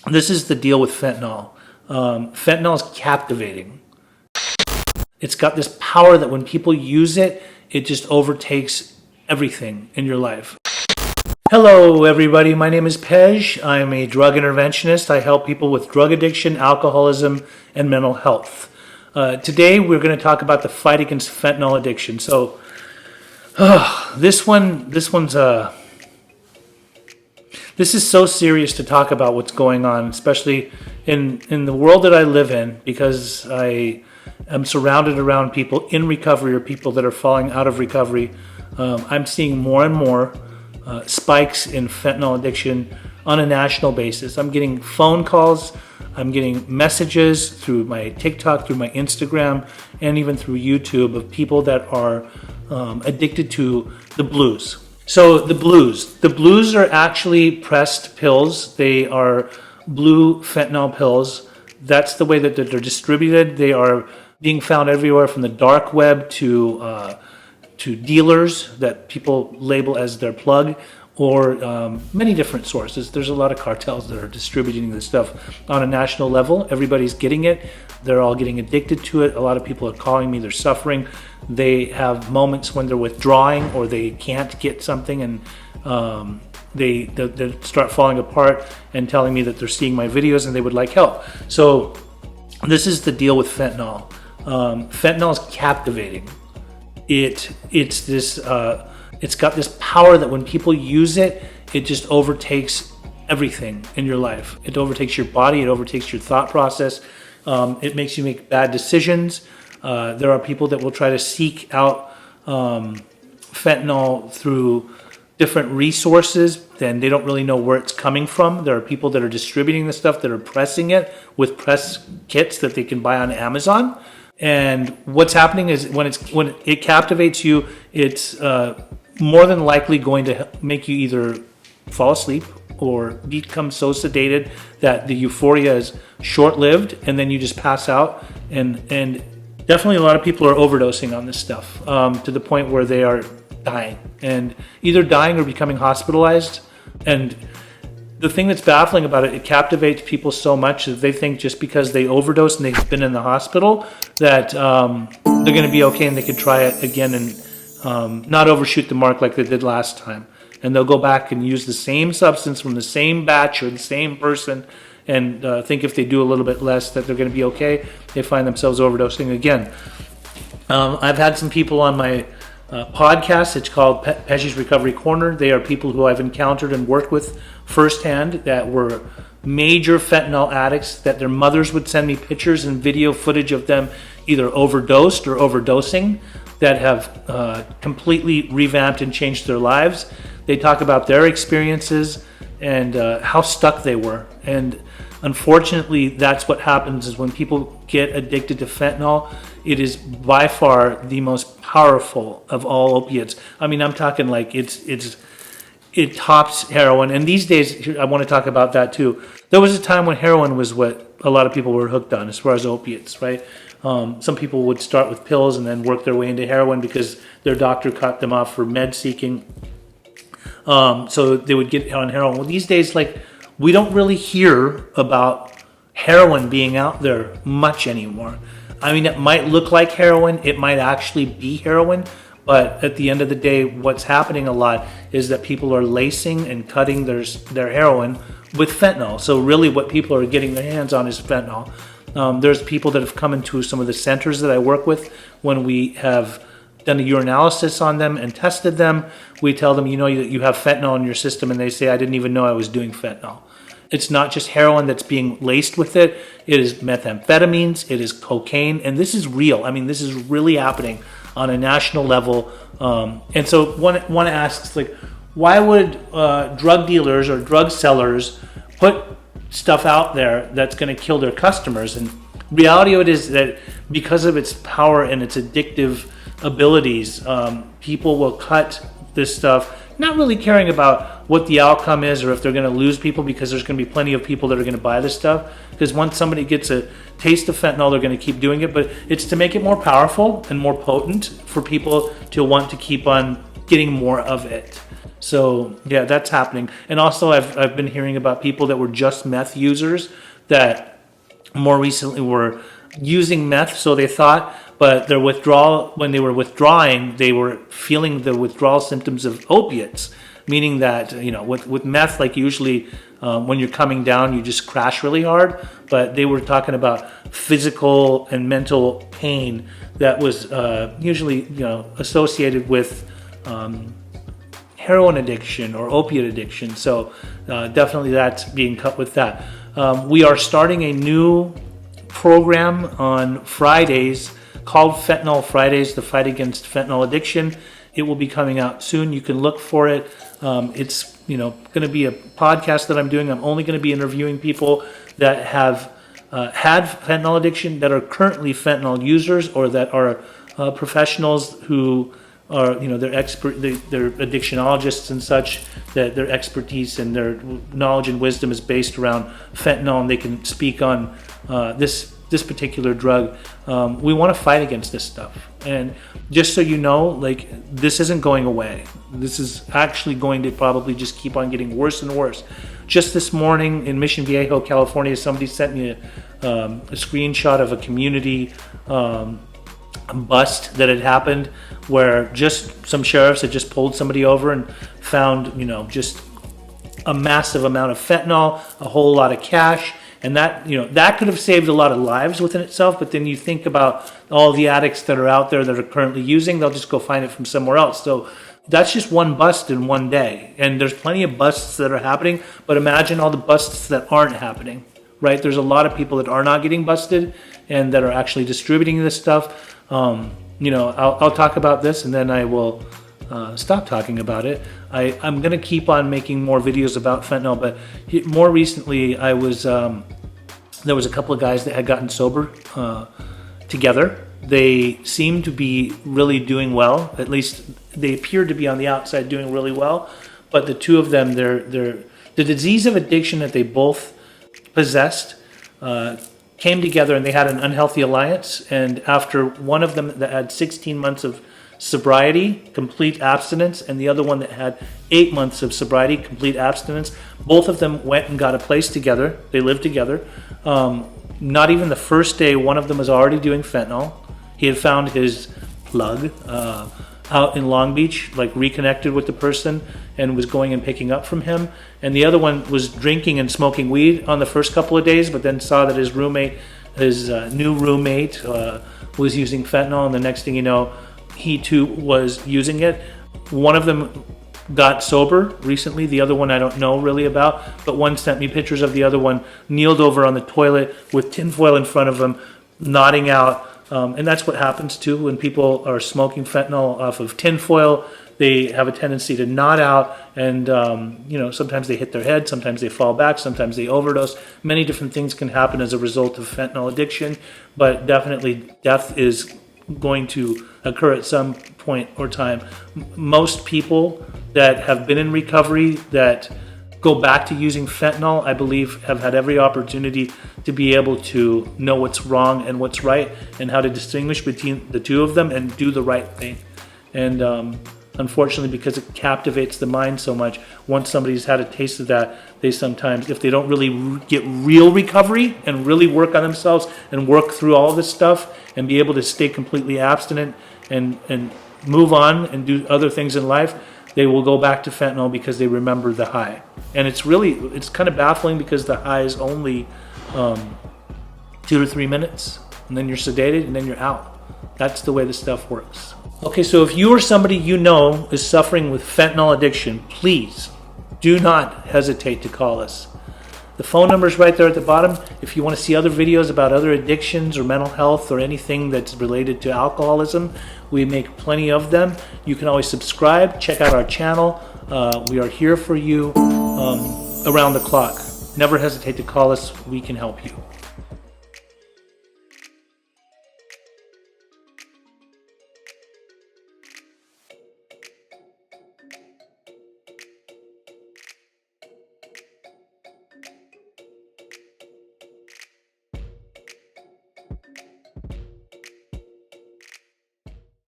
This is the deal with fentanyl. Fentanyl is captivating. It's got this power that when people use it, it just overtakes everything in your life. Hello, everybody. My name is Pej. I'm a drug interventionist. I help people with drug addiction, alcoholism, and mental health. Today, we're going to talk about the fight against fentanyl addiction. So, this is so serious to talk about what's going on, especially in the world that I live in, because I am surrounded around people in recovery or people that are falling out of recovery. I'm seeing more and more spikes in fentanyl addiction on a national basis. I'm getting phone calls, I'm getting messages through my TikTok, through my Instagram, and even through YouTube of people that are addicted to the blues. So the blues are actually pressed pills. They are blue fentanyl pills. That's the way that they're distributed. They are being found everywhere from the dark web to dealers that people label as their plug, or many different sources. There's a lot of cartels that are distributing this stuff on a national level. Everybody's getting it. They're all getting addicted to it. A lot of people are calling me. They're suffering. They have moments when they're withdrawing or they can't get something, and they start falling apart and telling me that they're seeing my videos and they would like help. So this is the deal with fentanyl. Fentanyl is captivating. It's got this power that when people use it, it just overtakes everything in your life. It overtakes your body. It overtakes your thought process. It makes you make bad decisions. There are people that will try to seek out fentanyl through different resources, then they don't really know where it's coming from. There are people that are distributing the stuff that are pressing it with press kits that they can buy on Amazon. And what's happening is when it captivates you, it's more than likely going to make you either fall asleep or become so sedated that the euphoria is short-lived, and then you just pass out. And definitely a lot of people are overdosing on this stuff to the point where they are dying, and either dying or becoming hospitalized. And the thing that's baffling about it, it captivates people so much that they think just because they overdose and they've been in the hospital that they're going to be okay and they could try it again and not overshoot the mark like they did last time. And they'll go back and use the same substance from the same batch or the same person and think if they do a little bit less that they're going to be okay. They find themselves overdosing again. I've had some people on my podcast. It's called Pej's Recovery Corner. They are people who I've encountered and worked with firsthand that were major fentanyl addicts, that their mothers would send me pictures and video footage of them either overdosed or overdosing, that have completely revamped and changed their lives. They talk about their experiences and how stuck they were. And unfortunately, that's what happens is when people get addicted to fentanyl, it is by far the most powerful of all opiates. I mean, I'm talking like it tops heroin. And these days, I want to talk about that too. There was a time when heroin was what a lot of people were hooked on as far as opiates, right? Some people would start with pills and then work their way into heroin because their doctor cut them off for med seeking. So they would get on heroin. Well, these days, like, we don't really hear about heroin being out there much anymore. I mean, it might look like heroin, it might actually be heroin, but at the end of the day, what's happening a lot is that people are lacing and cutting their heroin with fentanyl. So really what people are getting their hands on is fentanyl. There's people that have come into some of the centers that I work with. When we have done a urinalysis on them and tested them, we tell them, you have fentanyl in your system, and they say, I didn't even know I was doing fentanyl. It's not just heroin that's being laced with it. It is methamphetamines, it is cocaine, and this is real. I mean, this is really happening on a national level. And so one asks, like, why would drug dealers or drug sellers put stuff out there that's going to kill their customers? And reality of it is that because of its power and its addictive abilities, people will cut this stuff, not really caring about what the outcome is or if they're going to lose people, because there's going to be plenty of people that are going to buy this stuff. Because once somebody gets a taste of fentanyl, they're going to keep doing it. But it's to make it more powerful and more potent for people to want to keep on getting more of it. So yeah, that's happening. And also I've been hearing about people that were just meth users that more recently were using meth, so they thought, but their withdrawal, when they were withdrawing, they were feeling the withdrawal symptoms of opiates, meaning that, with meth, like usually when you're coming down, you just crash really hard, but they were talking about physical and mental pain that was usually, associated with heroin addiction or opiate addiction. So definitely that's being cut with that. We are starting a new program on Fridays called Fentanyl Fridays, the fight against fentanyl addiction. It will be coming out soon. You can look for it. It's going to be a podcast that I'm doing. I'm only going to be interviewing people that have had fentanyl addiction, that are currently fentanyl users, or that are professionals who are, they're they're addictionologists and such, that their expertise and their knowledge and wisdom is based around fentanyl, and they can speak on this particular drug. We want to fight against this stuff. And just so you know, like, this isn't going away. This is actually going to probably just keep on getting worse and worse. Just this morning in Mission Viejo, California, somebody sent me a screenshot of a community bust that had happened, where just some sheriffs had just pulled somebody over and found, just a massive amount of fentanyl, a whole lot of cash. And that, that could have saved a lot of lives within itself. But then you think about all the addicts that are out there that are currently using, they'll just go find it from somewhere else. So that's just one bust in one day. And there's plenty of busts that are happening, but imagine all the busts that aren't happening, right? There's a lot of people that are not getting busted and that are actually distributing this stuff. I'll talk about this, and then I will stop talking about it. I'm going to keep on making more videos about fentanyl, but more recently there was a couple of guys that had gotten sober together. They seemed to be really doing well. At least they appeared to be on the outside doing really well. But the two of them, the disease of addiction that they both possessed came together, and they had an unhealthy alliance. And after one of them that had 16 months of sobriety, complete abstinence, and the other one that had 8 months of sobriety, complete abstinence, both of them went and got a place together. They lived together. Not even the first day, one of them was already doing fentanyl. He had found his plug out in Long Beach, like reconnected with the person, and was going and picking up from him. And the other one was drinking and smoking weed on the first couple of days, but then saw that his new roommate was using fentanyl, and the next thing you know, he too was using it. One of them got sober recently. The other one I don't know really about, but one sent me pictures of the other one kneeled over on the toilet with tinfoil in front of him, nodding out. And that's what happens too when people are smoking fentanyl off of tinfoil. They have a tendency to nod out, and sometimes they hit their head, sometimes they fall back, sometimes they overdose. Many different things can happen as a result of fentanyl addiction, but definitely death is going to occur at some point or time. Most people that have been in recovery that go back to using fentanyl, I believe, have had every opportunity to be able to know what's wrong and what's right, and how to distinguish between the two of them and do the right thing. And unfortunately, because it captivates the mind so much, once somebody's had a taste of that, they sometimes, if they don't really get real recovery and really work on themselves and work through all this stuff and be able to stay completely abstinent and move on and do other things in life, they will go back to fentanyl because they remember the high. And it's kind of baffling, because the high is only 2 to 3 minutes, and then you're sedated, and then you're out. That's the way this stuff works. Okay, so if you or somebody you know is suffering with fentanyl addiction, please do not hesitate to call us. The phone number is right there at the bottom. If you want to see other videos about other addictions or mental health or anything that's related to alcoholism, we make plenty of them. You can always subscribe, check out our channel. We are here for you around the clock. Never hesitate to call us. We can help you.